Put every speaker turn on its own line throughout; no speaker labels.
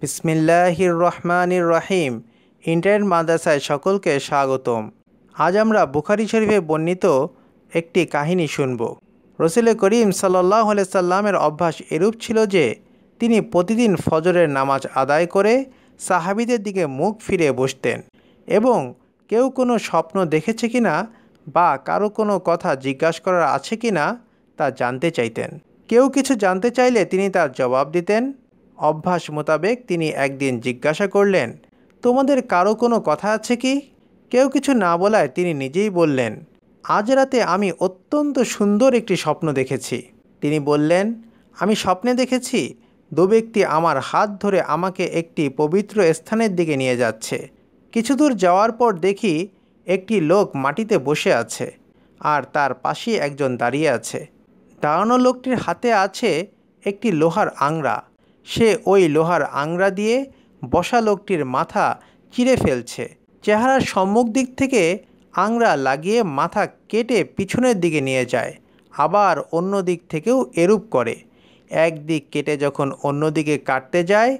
বিসমিল্লাহির রহমানির রহিম। ইন্টারনেট মাদ্রাসায় সকলকে স্বাগতম। আজ আমরা বুখারী শরীফে বর্ণিত একটি কাহিনী শুনব। রাসূল করিম সাল্লাল্লাহু আলাইহি সাল্লামের অভ্যাস এরূপ ছিল যে তিনি প্রতিদিন ফজরের নামাজ আদায় করে সাহাবীদের দিকে মুখ ফিরিয়ে বসতেন এবং কেউ কোনো স্বপ্ন দেখেছে কিনা বা কারো কোনো কথা জিজ্ঞাসা করার আছে কিনা তা জানতে চাইতেন। কেউ কিছু জানতে চাইলে তিনি তার জবাব দিতেন। অভ্যাস মোতাবেক তিনি একদিন জিজ্ঞাসা করলেন, তোমাদের কারো কোনো কথা আছে কি? কেউ কিছু না বলায় তিনি নিজেই বললেন, আজ রাতে আমি অত্যন্ত সুন্দর একটি স্বপ্ন দেখেছি। তিনি বললেন, আমি স্বপ্নে দেখেছি দু ব্যক্তি আমার হাত ধরে আমাকে একটি পবিত্র স্থানের দিকে নিয়ে যাচ্ছে। কিছু দূর যাওয়ার পর দেখি একটি লোক মাটিতে বসে আছে আর তার পাশেই একজন দাঁড়িয়ে আছে। দাঁড়ানো লোকটির হাতে আছে একটি লোহার আংরা। সে ওই লোহার আংরা দিয়ে বসা লোকটির মাথা চিরে ফেলছে। চেহারার সম্মুখ দিক থেকে আংরা লাগিয়ে মাথা কেটে পিছনের দিকে নিয়ে যায়, আবার অন্য দিক থেকেও এরূপ করে। এক দিক কেটে যখন অন্য দিকে কাটতে যায়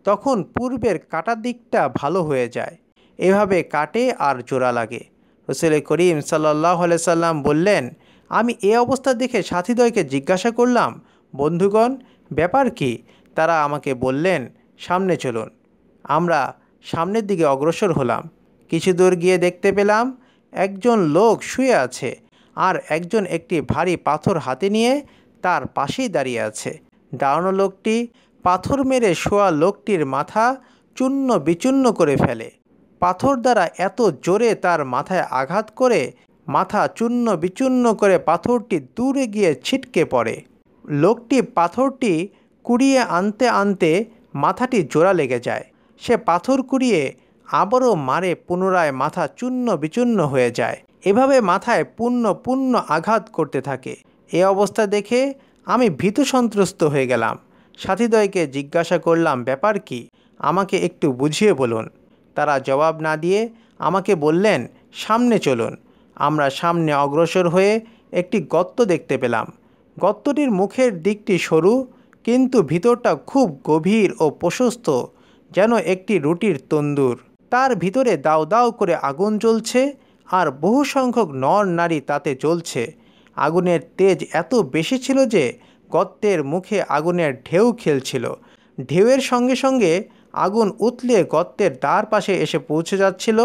তখন পূর্বের কাটা দিকটা ভালো হয়ে যায়। এভাবে কাটে আর জোড়া লাগে। রাসূল করিম সাল্লাল্লাহু আলাইহি সাল্লাম বললেন, আমি এ অবস্থা দেখে সাথীদ্বয়কে জিজ্ঞাসা করলাম, বন্ধুগণ, ব্যাপার কি? তারা আমাকে বললেন, সামনে চলুন। আমরা সামনের দিকে অগ্রসর হলাম। কিছু দূর গিয়ে দেখতে পেলাম একজন লোক শুয়ে আছে আর একজন একটি ভারী পাথর হাতে নিয়ে তার পাশেই দাঁড়িয়ে আছে। দাঁড়ানো লোকটি পাথর মেরে শোয়া লোকটির মাথা চূর্ণ বিচূর্ণ করে ফেলে। পাথর দ্বারা এত জোরে তার মাথায় আঘাত করে মাথা চূর্ণ বিচূর্ণ করে পাথরটি দূরে গিয়ে ছিটকে পড়ে। লোকটি পাথরটি কুড়িয়ে আনতে আনতে মাথাটি জোড়া লেগে যায়। সে পাথর কুড়িয়ে আবারও মারে, পুনরায় মাথা চূর্ণ বিচূর্ণ হয়ে যায়। এভাবে মাথায় পুণ্য আঘাত করতে থাকে। এ অবস্থা দেখে আমি ভীত সন্ত্রস্ত হয়ে গেলাম। সাথীদ্বয়কে জিজ্ঞাসা করলাম, ব্যাপার কি? আমাকে একটু বুঝিয়ে বলুন। তারা জবাব না দিয়ে আমাকে বললেন, সামনে চলুন। আমরা সামনে অগ্রসর হয়ে একটি গর্ত দেখতে পেলাম। গর্তটির মুখের দিকটি সরু, কিন্তু ভিতরটা খুব গভীর ও প্রশস্ত, যেন একটি রুটির তন্দুর। তার ভিতরে দাউ দাউ করে আগুন জ্বলছে আর বহু সংখ্যক নর নারী তাতে জ্বলছে। আগুনের তেজ এত বেশি ছিল যে গর্তের মুখে আগুনের ঢেউ খেলছিল। ঢেউয়ের সঙ্গে সঙ্গে আগুন উতলে গর্তের দ্বার পাশে এসে পৌঁছে যাচ্ছিল।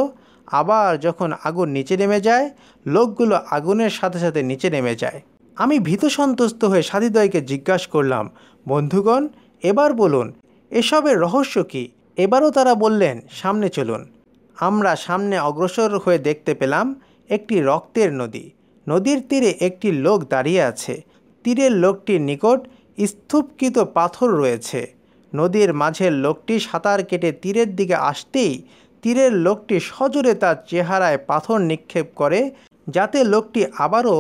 আবার যখন আগুন নিচে নেমে যায়, লোকগুলো আগুনের সাথে সাথে নিচে নেমে যায়। আমি ভীত সন্ত্রস্ত হয়ে সাথীদ্বয়কে জিজ্ঞাসা করলাম, বন্ধুগণ, এবার বলুন এসবের রহস্য কী? এবারও তারা বললেন, সামনে চলুন। আমরা সামনে অগ্রসর হয়ে দেখতে পেলাম একটি রক্তের নদী। নদীর তীরে একটি লোক দাঁড়িয়ে আছে। তীরের লোকটির নিকট স্তূপকৃত পাথর রয়েছে। নদীর মাঝের লোকটি সাঁতার কেটে তীরের দিকে আসতেই তীরের লোকটি সজোরে তার চেহারায় পাথর নিক্ষেপ করে, যাতে লোকটি আবারও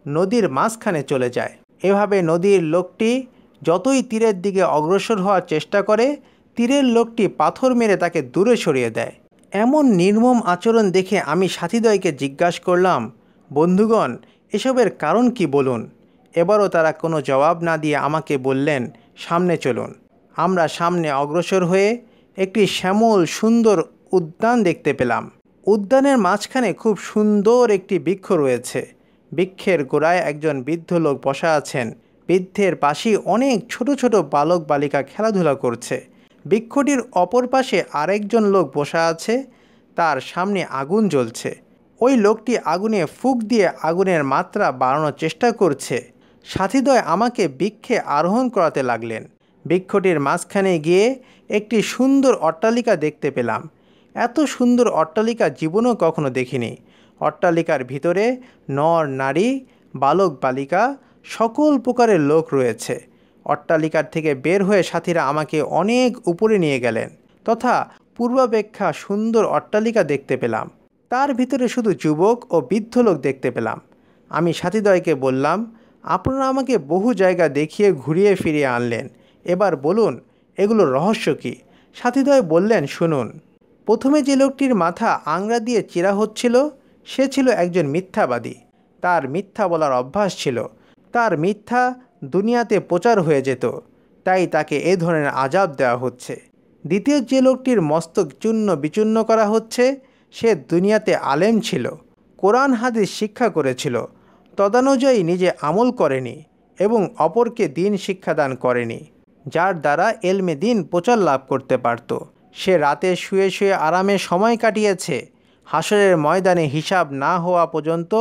নদীর মাঝখানে চলে যায়। এভাবে নদীর লোকটি যতই তীরের দিকে অগ্রসর হওয়ার চেষ্টা করে, তীরের লোকটি পাথর মেরে তাকে দূরে সরিয়ে দেয়। এমন নির্মম আচরণ দেখে আমি সাথীদ্বয়কে জিজ্ঞাসা করলাম, বন্ধুগণ, এসবের কারণ কি বলুন। এবারও তারা কোনো জবাব না দিয়ে আমাকে বললেন, সামনে চলুন। আমরা সামনে অগ্রসর হয়ে একটি শ্যামল সুন্দর উদ্যান দেখতে পেলাম। উদ্যানের মাঝখানে খুব সুন্দর একটি বৃক্ষ রয়েছে। বৃক্ষের গোড়ায় একজন বৃদ্ধ লোক বসা আছেন। বৃদ্ধের পাশেই অনেক ছোট ছোট বালক বালিকা খেলাধুলা করছে। বৃক্ষটির অপর পাশে আরেকজন লোক বসা আছে, তার সামনে আগুন জ্বলছে। ওই লোকটি আগুনে ফুঁক দিয়ে আগুনের মাত্রা বাড়ানোর চেষ্টা করছে। সাথীদ্বয় আমাকে বৃক্ষে আরোহণ করাতে লাগলেন। বৃক্ষটির মাঝখানে গিয়ে একটি সুন্দর অট্টালিকা দেখতে পেলাম। এত সুন্দর অট্টালিকা জীবনেও কখনো দেখিনি। অট্টালিকার ভিতরে নর নারী, বালক বালিকা, সকল প্রকারের লোক রয়েছে। অট্টালিকার থেকে বের হয়ে সাথীরা আমাকে অনেক উপরে নিয়ে গেলেন তথা পূর্বাপেক্ষা সুন্দর অট্টালিকা দেখতে পেলাম। তার ভিতরে শুধু যুবক ও বৃদ্ধ লোক দেখতে পেলাম। আমি সাথীদ্বয়কে বললাম, আপনারা আমাকে বহু জায়গা দেখিয়ে ঘুরিয়ে ফিরিয়ে আনলেন, এবার বলুন এগুলোর রহস্য কী? সাথীদ্বয় বললেন, শুনুন। প্রথমে যে লোকটির মাথা আংরা দিয়ে চিরা হচ্ছিল সে ছিল একজন মিথ্যাবাদী। তার মিথ্যা বলার অভ্যাস ছিল। তার মিথ্যা দুনিয়াতে প্রচার হয়ে যেত, তাই তাকে এ ধরনের আযাব দেওয়া হচ্ছে। দ্বিতীয় যে লোকটির মস্তক চূর্ণ বিচূর্ণ করা হচ্ছে, সে দুনিয়াতে আলেম ছিল, কোরআন হাদিস শিক্ষা করেছিল, তদানুযায়ী নিজে আমল করেনি এবং অপরকে দিন শিক্ষাদান করেনি, যার দ্বারা এলমে দিন প্রচার লাভ করতে পারত। সে রাতে শুয়ে শুয়ে আরামে সময় কাটিয়েছে। হাসরের ময়দানে হিসাব না হওয়া পর্যন্ত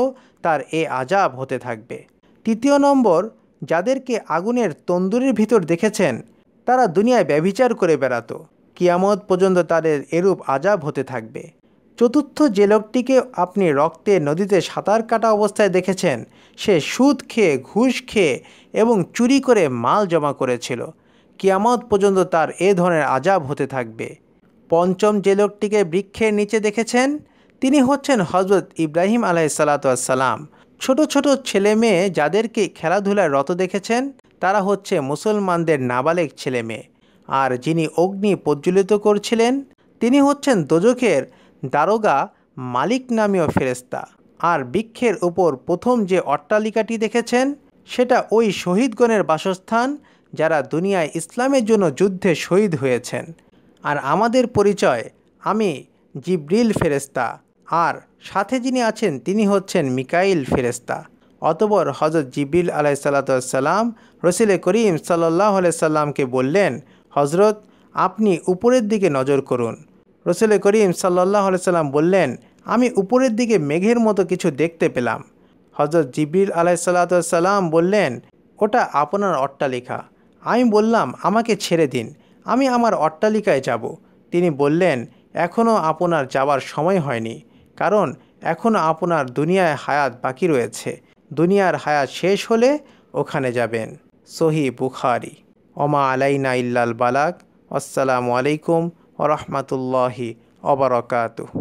তার এ আযাব হতে থাকবে। তৃতীয় নম্বর, যাদেরকে আগুনের তন্দুরের ভিতর দেখেছেন, তারা দুনিয়ায় ব্যভিচার করে বেড়াতো। কিয়ামত পর্যন্ত তাদের এরূপ আযাব হতে থাকবে। চতুর্থ যে লোকটিকে আপনি রক্তের নদীতে সাঁতার কাটা অবস্থায় দেখেছেন, সে সুদ খেয়ে, ঘুষ খেয়ে এবং চুরি করে মাল জমা করেছিল। কিয়ামত পর্যন্ত তার এ ধরনের আযাব হতে থাকবে। পঞ্চম যে লোকটিকে বৃক্ষের নিচে দেখেছেন, তিনি হচ্ছেন হযরত ইব্রাহিম আলাইহিসসালাম। ছোট ছোট ছেলে মেয়ে যাদেরকে খেলাধুলায় রত দেখেছেন, তারা হচ্ছে মুসলমানদের নাবালেগ ছেলে মেয়ে। আর যিনি অগ্নি প্রজ্বলিত করছিলেন, তিনি হচ্ছেন দোজখের দারোগা মালিক নামীয় ফেরেশতা। আর বৃক্ষের উপর প্রথম যে অট্টালিকাটি দেখেছেন, সেটা ওই শহীদগণের বাসস্থান যারা দুনিয়ায় ইসলামের জন্য যুদ্ধে শহীদ হয়েছেন। আর আমাদের পরিচয়, আমি জিবরিল ফেরেশতা, আর সাথে যিনি আছেন তিনি হচ্ছেন মিকাইল ফেরেশতা। অতঃপর হযরত জিবরিল আলাইহিসসালাম রাসূল করিম সাল্লাল্লাহু আলাইহি সাল্লামকে বললেন, হযরত, আপনি উপরের দিকে নজর করুন। রাসূল করিম সাল্লাল্লাহু আলাইহি সাল্লাম বললেন, আমি উপরের দিকে মেঘের মতো কিছু দেখতে পেলাম। হযরত জিবরিল আলাইহিসসালাম বললেন, ওটা আপনার অট্টালিকা। আমি বললাম, আমাকে ছেড়ে দিন, আমি আমার অট্টালিকায় যাব। তিনি বললেন, এখনও আপনার যাবার সময় হয়নি, কারণ এখনও আপনার দুনিয়ায় হায়াত বাকি রয়েছে। দুনিয়ার হায়াত শেষ হলে ওখানে যাবেন। সহিহ বুখারী। ওমা আলাইনা ইল্লাল বালাগ। আসসালামু আলাইকুম ওয়া রাহমাতুল্লাহি ওয়া বারাকাতুহু।